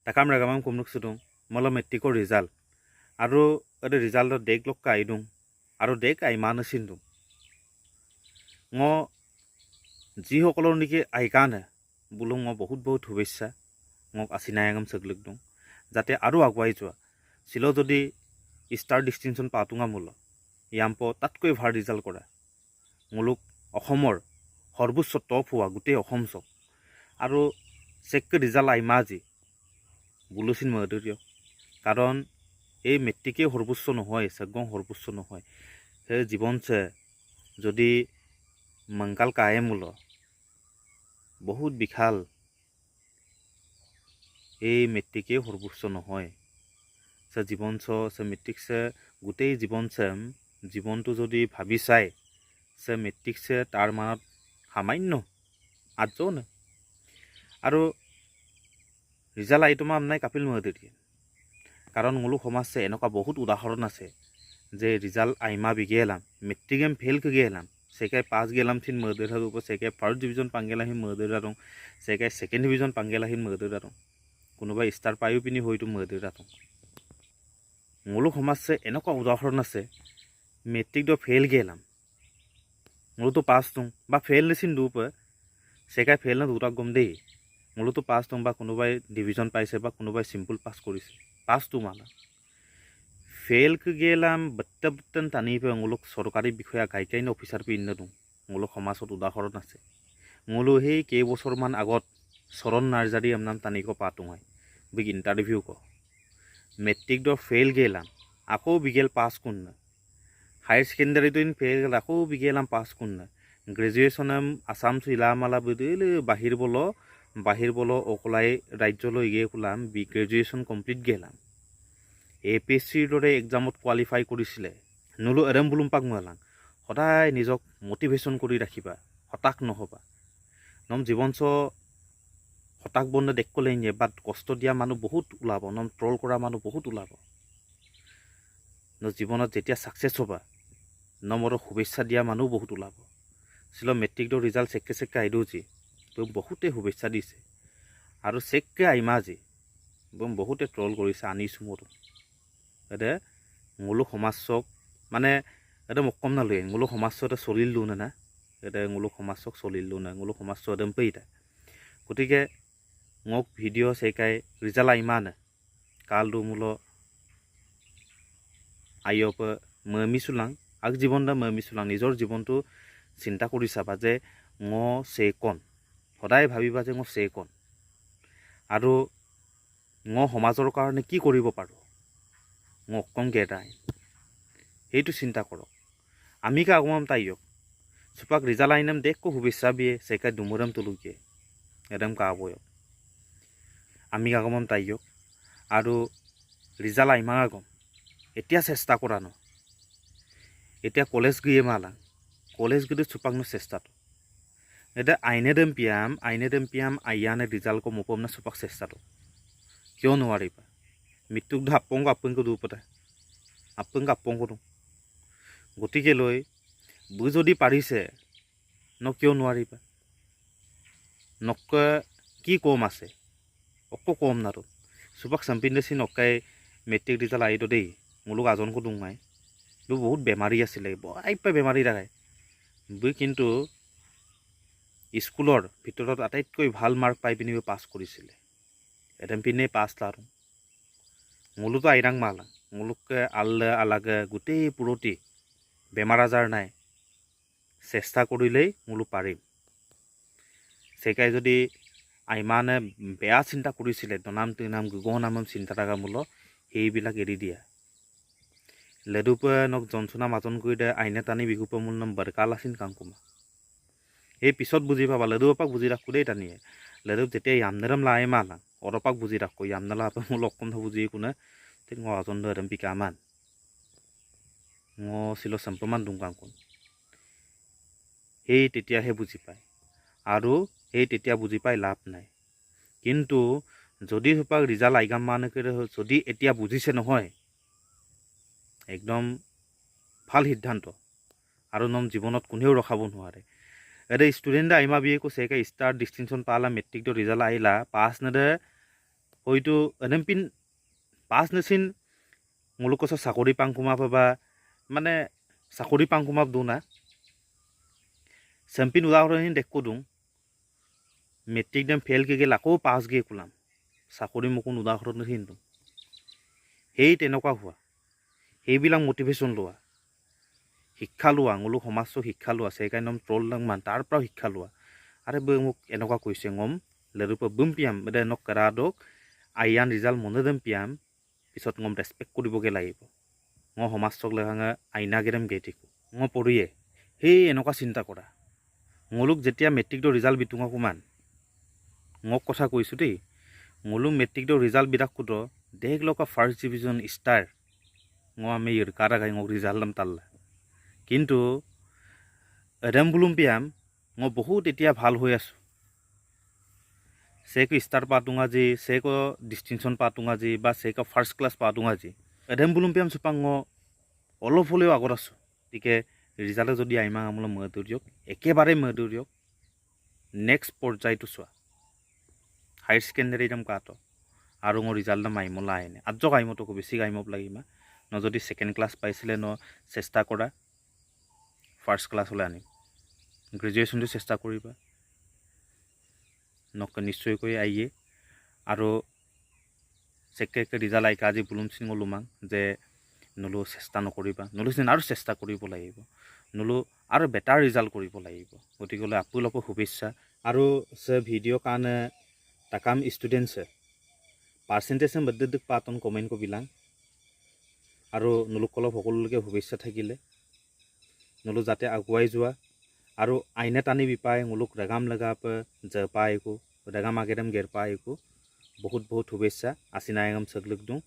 Takam ragamam kumnuk sudung molo metriko result aru ada result dek lok kai dung aru dek ai mana sindung ngo ji hokolor niki ai kane bulung ngo বহুত বহুত শুভেচ্ছা ngok asinayangam seglek dung jate aru agwai jua silo jodi star distinction patunga mulo yampo tatkoi bhar result kora muluk অসমৰ সৰ্বোচ্চ top হোৱা গোটেই অসম চক আৰু চেককে result আইমাজি বুলুচিন মধুৰিয় কাৰণ এই মেট্ৰিকে সৰ্বোচ্চ নহয় চেকগং সৰ্বোচ্চ নহয় সেই জীৱনছে যদি মংকাল কায়ে মূল বহুত বিশাল এই মেট্ৰিকে সৰ্বোচ্চ নহয় সে জীৱনছ সে মেট্ৰিকছে গোটেই জীৱনটো যদি ভাবি চাই সে মেট্ৰিকছে তাৰ মানত সামান্য আঠজন আৰু ৰিজাল্ট আইটমা আমনাই কাপিল মহোদয় কাৰণ মুলুক সমাজছে এনেকুৱা বহুত উদাহৰণ আছে যে ৰিজাল্ট আইমা বিগেলাম মেট্ৰিকেম ফেল গেলাম সেকাই পাস গেলাম থিন মহোদয় থাকব সেকাই ফার্স্ট ডিভিজন পাঙ্গেলাহিন মহোদয় রাতং সেকাই সেকেন্ড ডিভিজন পাঙ্গেলাহিন মহোদয় রাতং কোনোবাই ষ্টাৰ পায়ো পিনি হয়তো মহোদয় ৰাতং মুলুক সমাজছে এনেকুৱা উদাহৰণ আছে মেট্ৰিক দ ফেল গেলাম মুলুতো পাস তুং বা ফেল নিচিন দুপ সেকাই ফেল না দুটা গম দেই মুলুতো পাস তুং বা কোনোবাই ডিভিজন পাইছে বা কোনোবাই সিম্পল পাস কৰিছে পাস তু মানা ফেল গেলাম বত্তন টানি পে মুলুক চৰকাৰী বিষয়া গাইকাইন অফিচাৰ পে ইন্ন দুং মুলুক সমাজত উদাহৰণ আছে মুলু সেই কেইবছৰমান আগত চৰণ নাৰ্জাৰী আমনাম টানিক পাতুং হয় বিগ ইণ্টাৰভিউ ক মেট্ৰিক দ ফেল গেলাম আকৌ বিগেল পাস কোন হায়াৰ সেকেন্ডাৰী তো ফেল গেল আকৌ বিগেলাম পাস কোন গ্ৰেজুৱেশ্যন আসাম ইলামালা বদিলে বাহিৰ বলো অকলাই ৰাজ্যলৈ গিয়ে কোলাম বি গ্ৰেজুৱেশ্যন কমপ্লিট গেলাম APSCৰ দৰে এক্সামত কোৱালিফাই কৰিছিলে নুলু এৰম বুলুম পাক মালাং সদায় নিজক মোটিভেশ্যন কৰি ৰাখিবা হতাশ নহবা নম জীৱনছ হতাশ বন্ধ দেখলে নিয়ে বাট কষ্ট দিয়া মানুহ বহুত ওলাব নম ট্ৰল কৰা মানুহ বহুত ওলাব ন জীৱনত যেতিয়া সাকসেস হবা নমৰ শুভেচ্ছা দিয়া মানুহ বহুত ওলাব ছিল মেট্ৰিকৰ ৰিজাল্ট চেককে আইদুজি তো বহুতে শুভেচ্ছা দিছে আৰু চেককে আইমাজি বহুতে ট্ৰল কৰিছে আনিছো মোৰ এতে মুলুক সমাজক মানে এটা মকম না লৈ মুলুক সমাজতে চলিলু না এতে মুলুক সমাজক চলিলু না মুলুক সমাজ এদম পেইতা গতিকে মোক ভিডিঅ' সেকাই ৰিজাল্ট আইমানে কাল দু মুলো আইয়প মিছুলাং আগ জীৱন দা মিছুলাং নিজৰ জীৱনটো চিন্তা কৰি চাবা যে ম সেকন সদায় ভাবিবা যে ম সেকন আৰু ম সমাজৰ কাৰণে কি কৰিব পাৰো ম অকম গেটাই সেইটো চিন্তা কৰক আমি কা আগমাম তাইয়ক সুপাক ৰিজাল্ট আইনাম দেখো শুভেচ্ছা বিয়ে সেকাই দুমুৰাম তুলুকে এদম কা বয়ক আমি আগমন তাইয়ক আৰু ৰিজাল্ট আইমা আগম এতিয়া চেষ্টা কৰা ন এতিয়া কলেজ গিয়ে মালা কলেজ গিয়ে চুপাকনো চেষ্টাটো এটা আইনে দেম পিয়াম আইয়ানে ৰিজাল্ট কো মপম না চুপাক চেষ্টাটো কিয় নোৱাৰিবা মৃত্যুক আপংক দুপতা আপংক কৰো গতিকে লৈ বুই যদি পাৰিছে ন কিয় নোৱাৰিবা নক কি কম আছে অকো কম নাৰো চুপাক চাম্পিনদেছি নকাই মেট্ৰিক ৰিজাল্ট আইতো দেই মুলুক আজনকো দুংমাই দু বহুত বেমাৰী আছিলে আইপা বেমাৰী ৰাখাই বুই কিন্তু স্কুলৰ ভিতৰত আটাইতকৈ ভাল মাৰ্ক পাই পিনি পাছ কৰিছিলে এদম পিনে পাছ লাৰো মুলুতো আইৰাং মালা মুলুকে আলাগে গোটেই পুৰতি বেমাৰ আজাৰ নাই চেষ্টা কৰিলেই মুলু পাৰিম সেকাই যদি আইমানে বেয়া চিন্তা কৰিছিলে দনাম তিনাম গগনাম চিন্তা থাকা মূল সেইবিলাক এৰি দিয়া লেডুপে নক জনচনা মাজন কৰি দে আইনে টানি বিহুপ মূল নাম বৰকাল আছিল কাংকুমা এই পিছত বুজি পাবা লেডুপাক বুজি ৰাখো দেই টানিয়ে লেডুপ যেতিয়া ইয়ামনেৰম লাই মালা অৰপাক বুজি ৰাখো ইয়ামনালা আপে মূল অকম বুজি কোনে ঠিক মই আজন ধৰম পিকামান মই ছিল চেম্পমান দুং কাংকুন সেই তেতিয়াহে বুজি পায় আৰু সেই তেতিয়া বুজি পাই লাভ নাই কিন্তু যদি সুপাক ৰিজাল্ট আইগাম মানে যদি এতিয়া বুজিছে নহয় একদম ভাল সিদ্ধান্ত আৰু নম জীৱনত কোনেও ৰখাব নোৱাৰে এটা ষ্টুডেণ্ট আইমা বিয়ে কো সেকা ষ্টাৰ ডিষ্টিংশন পালা মেট্ৰিক দ ৰিজাল্ট আইলা পাছ নেদে হয়তো এডেমপিন পাঁচ নেচিন মুলুক কছ চাকৰি পাংকুমাপ বা মানে চাকৰি পাংকুমাপ দো না চেম্পিন উদাহৰণ দেখো দিওঁ মেট্ৰিক দেম ফেইল কে গেল আকৌ পাছ গে কোলাম চাকৰি মোকো উদাহৰণ কিন্তু সেই তেনেকুৱা হোৱা সেইবিলাক মটিভেশ্যন লোৱা শিক্ষা লোৱা মোলো সমাজটো শিক্ষা লোৱা সেইকাৰণে ট্ৰল মান তাৰ পৰাও শিক্ষা লোৱা আৰে বৈ মোক এনেকুৱা কৈছে গম লেৰুপা বুম পিয়াম এতিয়া এনেক কেৰাডক আইয়ান ৰিজাল্ট মনে দেম পিয়াম পিছত গম ৰেচপেক্ট কৰিবগৈ লাগিব মই সমাজক লেখাঙে আইনাগেৰেম গেই থাকোঁ মই পঢ়িয়ে সেই এনেকুৱা চিন্তা কৰা মোলোক যেতিয়া মেট্ৰিকটো ৰিজাল্ট বিতুঙা কোমান মোক কথা কৈছোঁ দেই মোলো মেট্ৰিকটো ৰিজাল্ট বিদাক কোদ দেখ লকা ফাৰ্ষ্ট ডিভিজন ষ্টাৰ মই আমি কাৰা গাই মোক ৰিজাল্ট দাম তাল্লা কিন্তু এডেম বুলুম পিয়াম মই বহুত এতিয়া ভাল হৈ আছোঁ সেক ষ্টাৰ পাতুঙা যি সেক ডিষ্টিংশ্যন পাতুঙা যি বা সেক ফাৰ্ষ্ট ক্লাছ পাতুঙা যি এডেম বুলুম পিয়াম চুপাং মই অলপ হ'লেও আগত আছোঁ গতিকে ৰিজাল্টে যদি আইমা আমোলা মদুৰ দিয়ক একেবাৰে মদুৰ দিয়ক নেক্সট পৰ্যায়টো চোৱা হায়াৰ ছেকেণ্ডাৰী দাম কাট আৰু মোৰ ৰিজাল্ট দাম আইমলা আইনে আজক আইমতকো বেছি আইমপ লাগিমা ন যদি ছেকেণ্ড ক্লাছ পাইছিলে ন চেষ্টা কৰা ফাৰ্ষ্ট ক্লাছলৈ আনিম গ্ৰেজুৱেশ্যনটো চেষ্টা কৰিবা নক নিশ্চয়কৈ আইয়ে আৰু চেকে ৰিজাল্ট আইকা আজি বুলুম সিং লুমাং যে নলো চেষ্টা নকৰিবা নলো চিন আৰু চেষ্টা কৰিব লাগিব নলো আৰু বেটাৰ ৰিজাল্ট কৰিব লাগিব গতিকে আপোনালোকক শুভেচ্ছা আৰু সে ভিডিঅ' কাৰণে তাকাম ষ্টুডেণ্টছে পাৰ্চেণ্টেজ বদ্যুক পাতন কমেণ্ট কবিলাং আৰু নলোক অলপ সকলোলৈকে শুভেচ্ছা থাকিলে নলো যাতে আগুৱাই যোৱা আৰু আইনে টানি বিপাই মোলোক ৰেগাম লগাপ জেপা একো ৰেগাম আগেৰেম গেৰপা একো বহুত বহুত শুভেচ্ছা আচিনায়গম চগলোক দিওঁ